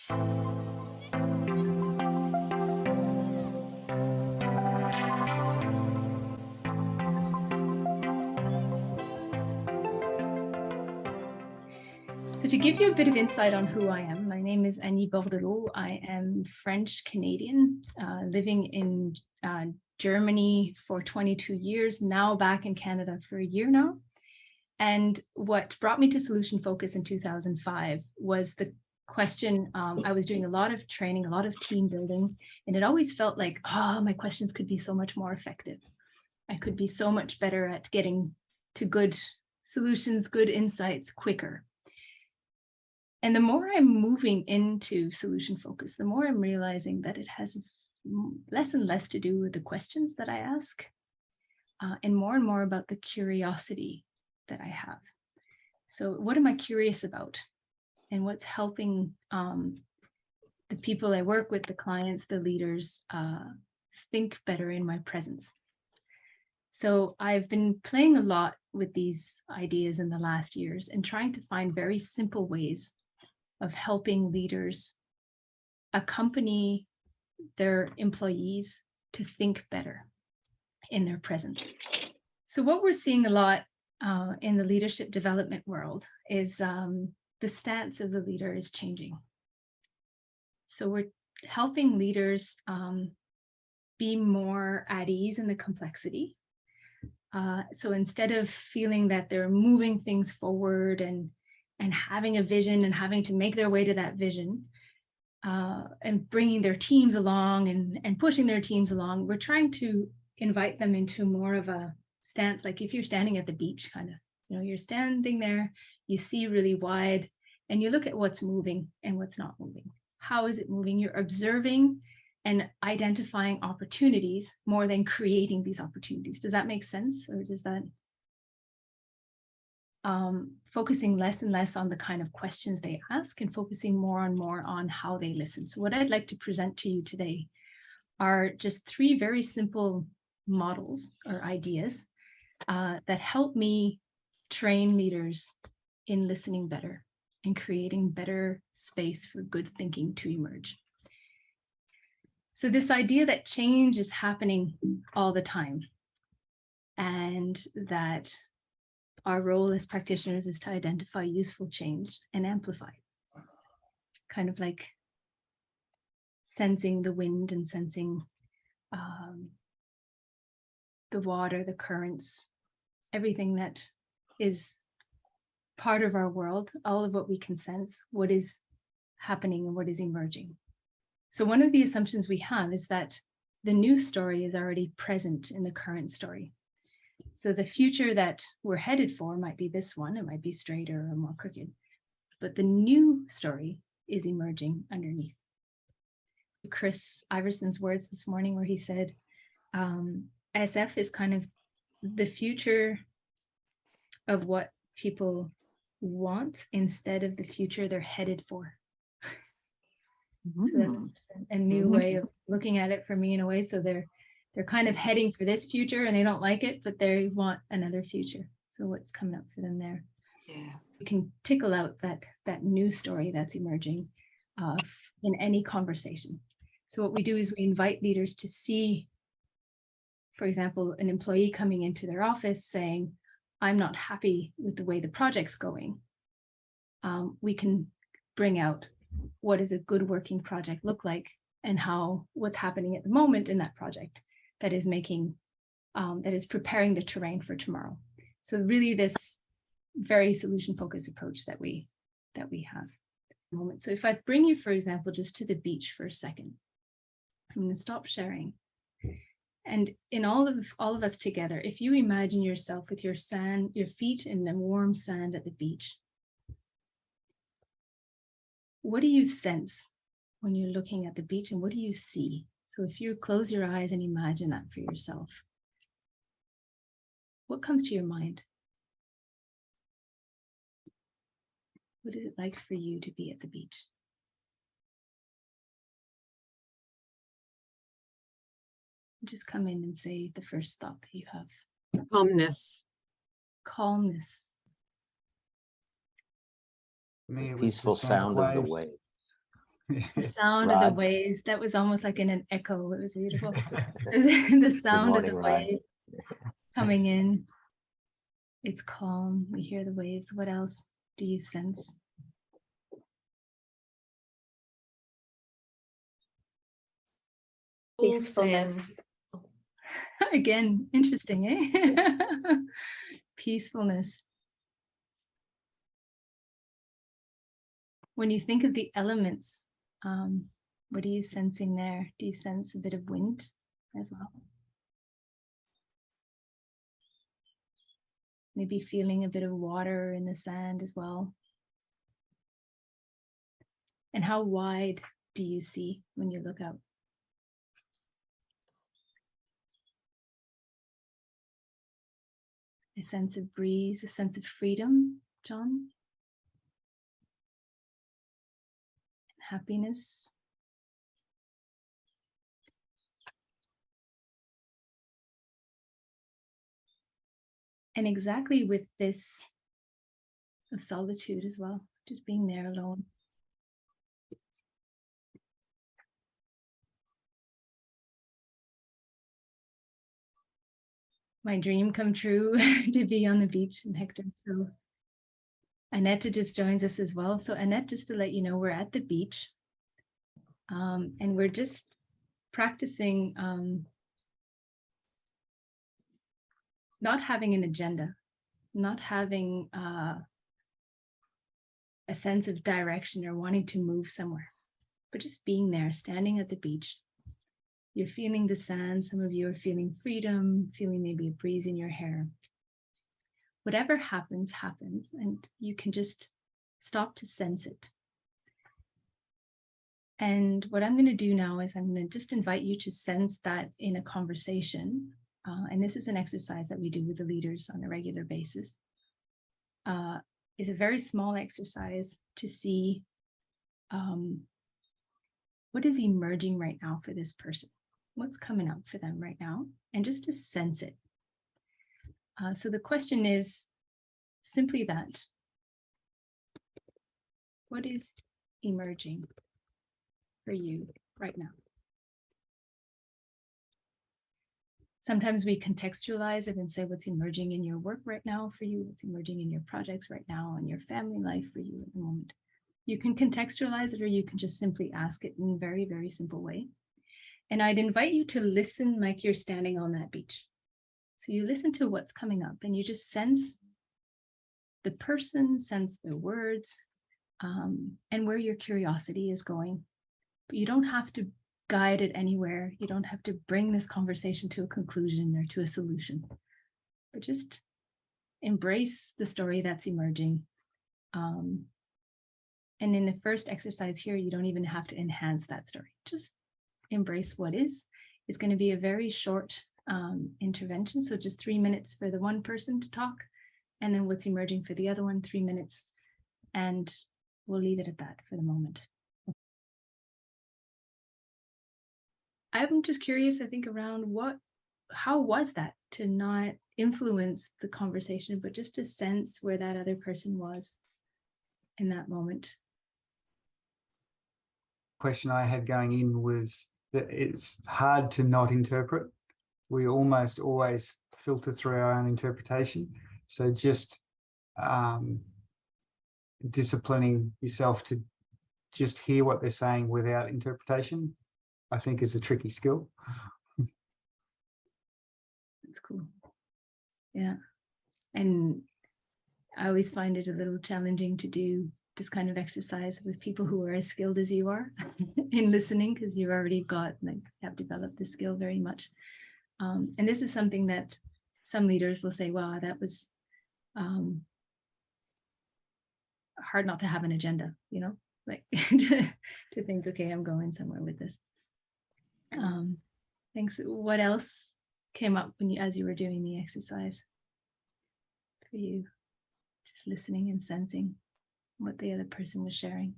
So to give you a bit of insight on who I am, my name is Annie Bordelot. I am French-Canadian, living in Germany for 22 years, now back in Canada for a year now. And what brought me to Solution Focus in 2005 was the question. I was doing a lot of training, a lot of team building, and it always felt like, my questions could be so much more effective. I could be so much better at getting to good solutions, good insights quicker. And the more I'm moving into Solution Focus, the more I'm realizing that it has less and less to do with the questions that I ask, and more about the curiosity that I have. So what am I curious about? And what's helping the people I work with, the clients, the leaders, think better in my presence? So I've been playing a lot with these ideas in the last years and trying to find very simple ways of helping leaders accompany their employees to think better in their presence. So what we're seeing a lot in the leadership development world is the stance of the leader is changing. So we're helping leaders be more at ease in the complexity. So instead of feeling that they're moving things forward and having a vision and having to make their way to that vision and bringing their teams along and pushing their teams along, we're trying to invite them into more of a stance, like if you're standing at the beach, kind of, you're standing there, you see really wide, and you look at what's moving and what's not moving. How is it moving? You're observing and identifying opportunities more than creating these opportunities. Does that make sense? Or does that focusing less and less on the kind of questions they ask and focusing more and more on how they listen? So what I'd like to present to you today are just 3 very simple models or ideas that help me train leaders in listening better and creating better space for good thinking to emerge. So this idea that change is happening all the time, and that our role as practitioners is to identify useful change and amplify it. Kind of like sensing the wind and sensing the water, the currents, everything that is part of our world, all of what we can sense, what is happening and what is emerging. So one of the assumptions we have is that the new story is already present in the current story. So the future that we're headed for might be this one, it might be straighter or more crooked, but the new story is emerging underneath. Chris Iverson's words this morning where he said, SF is kind of the future of what people want instead of the future they're headed for. So that's a new way of looking at it for me in a way. So they're kind of heading for this future and they don't like it, but they want another future. So what's coming up for them there? Yeah, we can tickle out that new story that's emerging in any conversation. So what we do is we invite leaders to see, for example, an employee coming into their office saying, I'm not happy with the way the project's going. We can bring out what does a good working project look like and what's happening at the moment in that project that is making, that is preparing the terrain for tomorrow. So really this very solution focused approach that we have at the moment. So if I bring you, for example, just to the beach for a second, I'm going to stop sharing. And in all of us together, if you imagine yourself with your feet in the warm sand at the beach, what do you sense when you're looking at the beach and what do you see? So if you close your eyes and imagine that for yourself, what comes to your mind? What is it like for you to be at the beach? Just come in and say the first thought that you have. Calmness. Calmness. Peaceful sound of the waves. The sound of the Rod. waves, that was almost like in an echo. It was beautiful. The sound morning, of the Rod. waves coming in. It's calm. We hear the waves. What else do you sense? Peacefulness. Again, interesting, eh? Peacefulness. When you think of the elements, what are you sensing there? Do you sense a bit of wind as well? Maybe feeling a bit of water in the sand as well. And how wide do you see when you look out? A sense of breeze, a sense of freedom, John? Happiness? And exactly with this of solitude as well, just being there alone. My dream come true to be on the beach in Hector. So Annette just joins us as well. So Annette, just to let you know, we're at the beach and we're just practicing not having an agenda, not having a sense of direction or wanting to move somewhere, but just being there, standing at the beach. You're feeling the sand. Some of you are feeling freedom, feeling maybe a breeze in your hair. Whatever happens, happens, and you can just stop to sense it. And what I'm going to do now is I'm going to just invite you to sense that in a conversation. And this is an exercise that we do with the leaders on a regular basis. Is a very small exercise to see what is emerging right now for this person. What's coming up for them right now? And just to sense it. So the question is simply that. What is emerging for you right now? Sometimes we contextualize it and say what's emerging in your work right now for you, what's emerging in your projects right now, and your family life for you at the moment. You can contextualize it, or you can just simply ask it in a very, very simple way. And I'd invite you to listen like you're standing on that beach. So you listen to what's coming up and you just sense the person, sense the words, and where your curiosity is going. But you don't have to guide it anywhere. You don't have to bring this conversation to a conclusion or to a solution, but just embrace the story that's emerging. And in the first exercise here, you don't even have to enhance that story. Just embrace what is. It's going to be a very short intervention. So just 3 minutes for the one person to talk, and then what's emerging for the other one, 3 minutes. And we'll leave it at that for the moment. I'm just curious, I think, around how was that to not influence the conversation, but just to sense where that other person was in that moment? Question I had going in was that it's hard to not interpret. We almost always filter through our own interpretation. So just disciplining yourself to just hear what they're saying without interpretation, I think, is a tricky skill. That's cool. Yeah. And I always find it a little challenging to do this kind of exercise with people who are as skilled as you are in listening, because you've already have developed the skill very much. And this is something that some leaders will say, wow, that was hard not to have an agenda, like to think, okay, I'm going somewhere with this. Thanks. What else came up as you were doing the exercise for you? Just listening and sensing what the other person was sharing.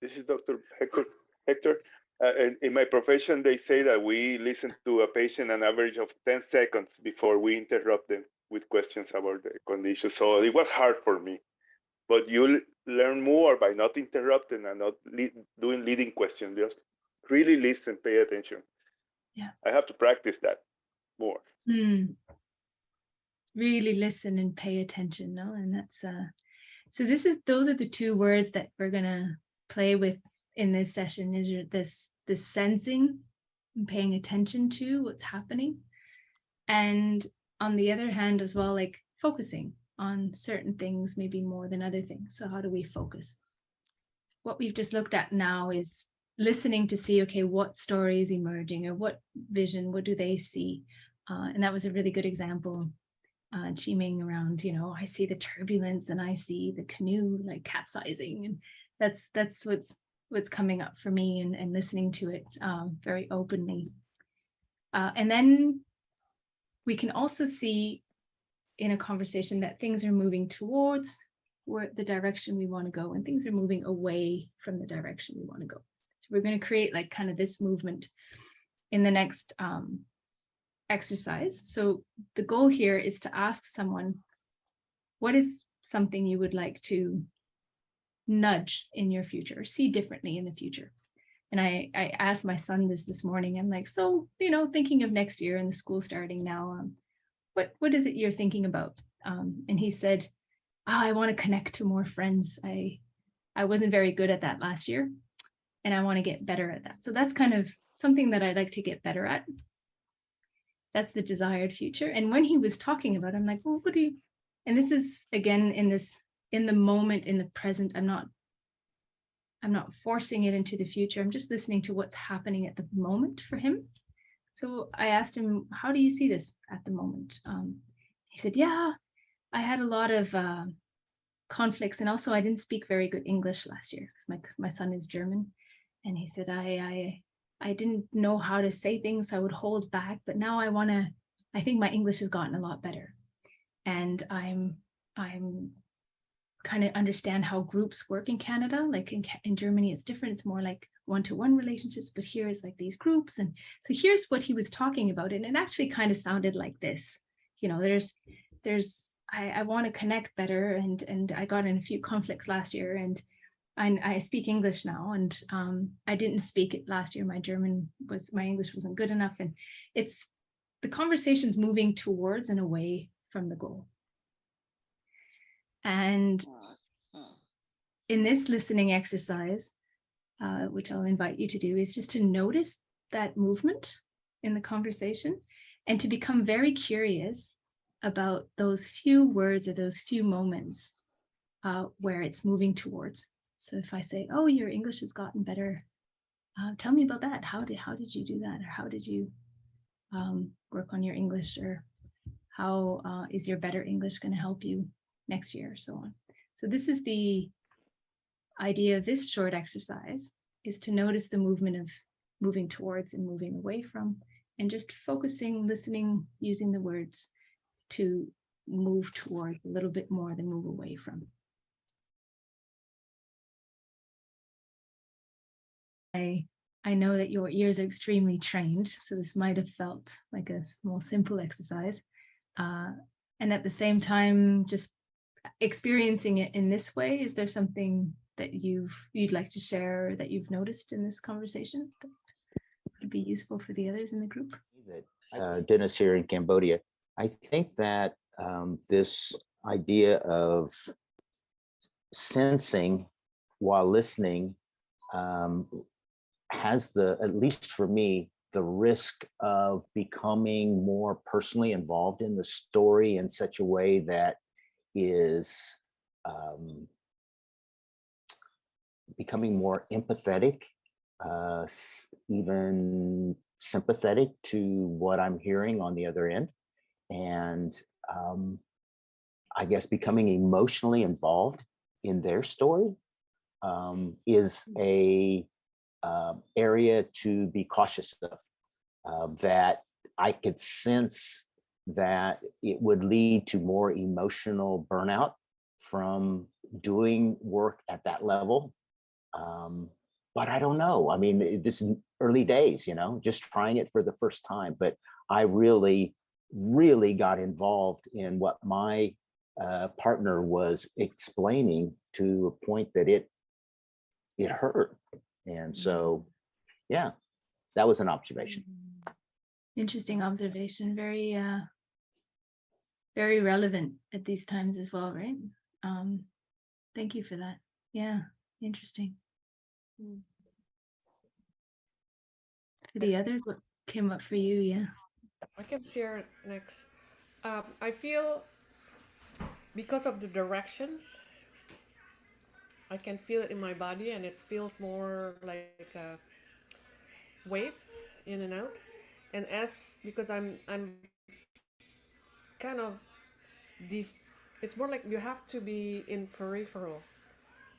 This is Dr. Hector. In my profession, they say that we listen to a patient an average of 10 seconds before we interrupt them with questions about the condition. So it was hard for me but you'll learn more by not interrupting and not doing leading questions. Just really listen, pay attention. Yeah. I have to practice that more. Really listen and pay attention, no? And that's so those are the two words that we're gonna play with in this session, is this sensing and paying attention to what's happening. And on the other hand as well, like focusing on certain things, maybe more than other things. So how do we focus? What we've just looked at now is listening to see, okay, what story is emerging, or what vision, what do they see? And that was a really good example, Chiming, around, I see the turbulence and I see the canoe like capsizing. And that's what's coming up for me, and listening to it very openly. And then we can also see in a conversation that things are moving towards the direction we want to go, and things are moving away from the direction we want to go. So we're going to create like kind of this movement in the next exercise. So the goal here is to ask someone, what is something you would like to nudge in your future, or see differently in the future? And I asked my son this morning. I'm like, so, thinking of next year and the school starting now, what is it you're thinking about? And he said, I want to connect to more friends. I wasn't very good at that last year, and I want to get better at that. So that's kind of something that I'd like to get better at. That's the desired future. And when he was talking about it, I'm like, well, what do you, and this is again in the moment, in the present. I'm not forcing it into the future. I'm just listening to what's happening at the moment for him. So I asked him, how do you see this at the moment? He said, yeah, I had a lot of conflicts, and also I didn't speak very good English last year because my son is German. And he said, I didn't know how to say things. I would hold back, but now I think my English has gotten a lot better. And I'm kind of understand how groups work in Canada. Like in Germany, it's different. It's more like one-to-one relationships, but here is like these groups. And so here's what he was talking about. And it actually kind of sounded like this, I want to connect better. And I got in a few conflicts last year, and I speak English now. And I didn't speak it last year. My English wasn't good enough. And it's the conversation's moving towards and away from the goal. And in this listening exercise, which I'll invite you to do, is just to notice that movement in the conversation, and to become very curious about those few words or those few moments where it's moving towards. So if I say, oh, your English has gotten better, tell me about that. How did you do that? Or how did you work on your English? Or how is your better English going to help you next year, or so on. So this is the idea of this short exercise, is to notice the movement of moving towards and moving away from, and just focusing, listening, using the words to move towards a little bit more than move away from. I know that your ears are extremely trained, so this might have felt like a more simple exercise. And at the same time, just experiencing it in this way, is there something that you'd like to share, or that you've noticed in this conversation that would be useful for the others in the group? Dennis here in Cambodia. I think that this idea of sensing while listening has at least for me, the risk of becoming more personally involved in the story in such a way that is becoming more empathetic, even sympathetic to what I'm hearing on the other end. And I guess becoming emotionally involved in their story is a area to be cautious of, that I could sense that it would lead to more emotional burnout from doing work at that level. But I don't know. I mean, this is early days, just trying it for the first time. But I really got involved in what my partner was explaining to a point that it hurt. And so, yeah, that was an observation. Interesting observation. Very, very relevant at these times as well, right? Thank you for that. Yeah, interesting. For the others, what came up for you? Yeah. I can share next. I feel because of the directions, I can feel it in my body, and it feels more like a wave in and out. And as because I'm kind of deep, it's more like you have to be in peripheral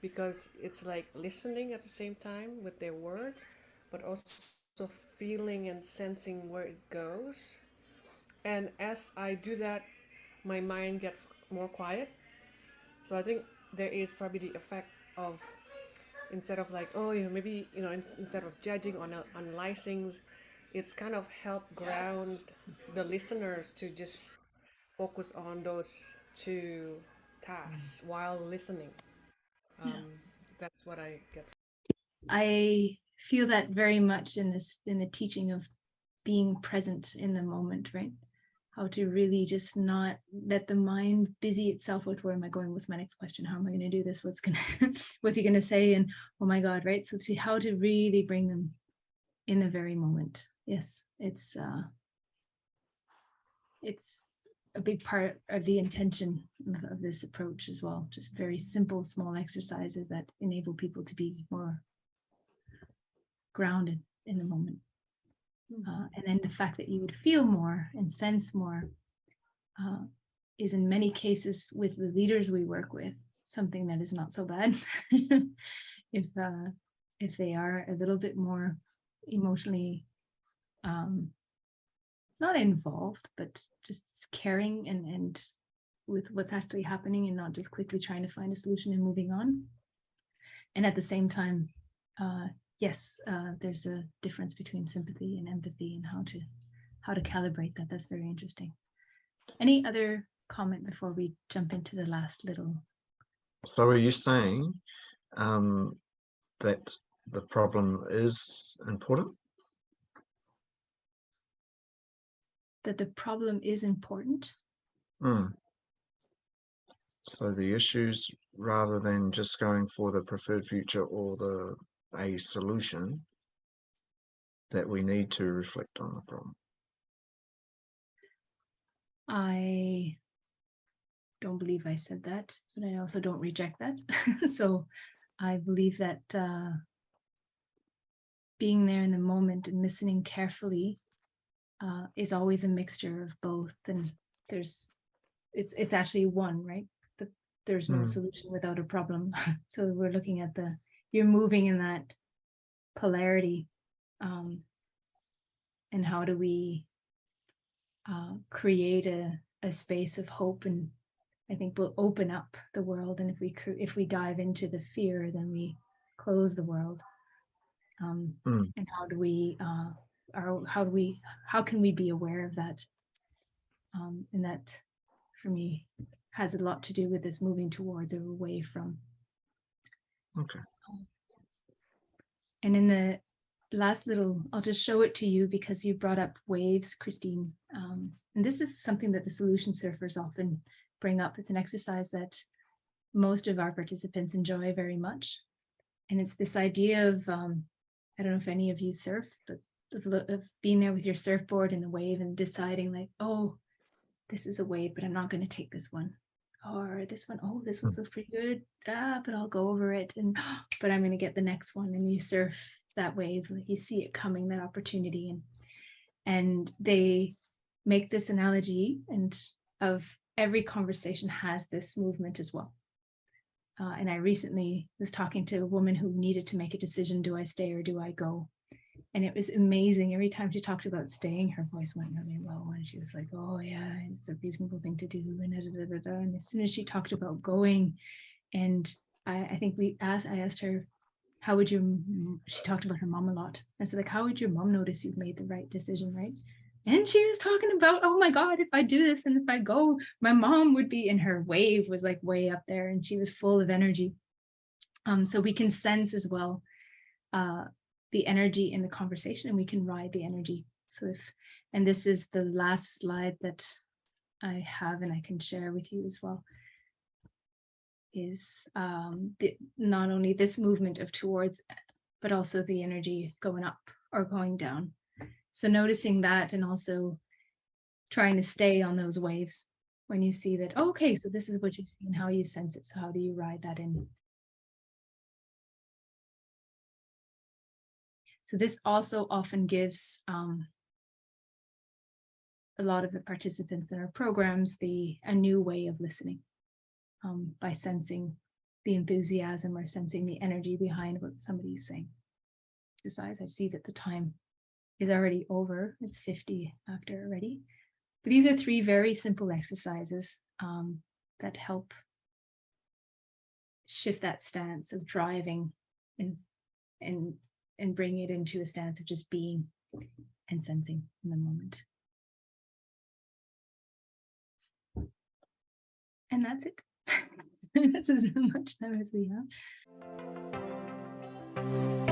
because it's like listening at the same time with their words, but also feeling and sensing where it goes. And as I do that, my mind gets more quiet. So I think there is probably the effect of instead of like, oh, maybe instead of judging on analyzing, it's kind of help ground the listeners to just focus on those two tasks while listening. Yeah. That's what I get. I feel that very much in the teaching of being present in the moment, right? How to really just not let the mind busy itself with where am I going, what's my next question, how am I going to do this, what's he going to say, and oh my God, right? So to how to really bring them in the very moment. Yes, it's a big part of the intention of this approach as well. Just very simple, small exercises that enable people to be more grounded in the moment. And then the fact that you would feel more and sense more is in many cases with the leaders we work with something that is not so bad. If they are a little bit more emotionally not involved, but just caring and with what's actually happening and not just quickly trying to find a solution and moving on. And at the same time, yes, there's a difference between sympathy and empathy and how to calibrate that. That's very interesting. Any other comment before we jump into the last little? So are you saying that the problem is important? That the problem is important? So the issues, rather than just going for the preferred future or a solution, that we need to reflect on the problem. I don't believe I said that, but I also don't reject that. So I believe that being there in the moment and listening carefully is always a mixture of both. And it's actually one, right? But there's no solution without a problem. So we're looking at you're moving in that polarity. And how do we create a space of hope? And I think we'll open up the world. And if we dive into the fear, then we close the world. And how can we be aware of that? And that, for me, has a lot to do with this moving towards or away from. Okay. And in the last little, I'll just show it to you because you brought up waves, Christine. And this is something that the solution surfers often bring up. It's an exercise that most of our participants enjoy very much. And it's this idea of, I don't know if any of you surf, but of being there with your surfboard in the wave and deciding like, oh, this is a wave, but I'm not going to take this one. Or this one, oh, this one looks pretty good, but I'll go over it. But I'm going to get the next one. And you surf that wave, like you see it coming, that opportunity. And they make this analogy and of every conversation has this movement as well. And I recently was talking to a woman who needed to make a decision, do I stay or do I go? And it was amazing. Every time she talked about staying, her voice went really low. And she was like, oh yeah, it's a reasonable thing to do. And as soon as she talked about going, and I think I asked her, how would she talked about her mom a lot. I said, like, how would your mom notice you've made the right decision, right? And she was talking about, oh my God, if I do this and if I go, my mom would be in her wave was like way up there and she was full of energy. So we can sense as well the energy in the conversation and we can ride the energy. So if, and this is the last slide that I have and I can share with you as well, is not only this movement of towards, but also the energy going up or going down. So noticing that and also trying to stay on those waves when you see that, oh, okay, so this is what you see and how you sense it. So how do you ride that in? So this also often gives a lot of the participants in our programs a new way of listening by sensing the enthusiasm or sensing the energy behind what somebody's saying. Besides, I see that the time is already over. It's 50 after already. But these are 3 very simple exercises that help shift that stance of driving and bring it into a stance of just being and sensing in the moment. And that's it. That's as much time as we have.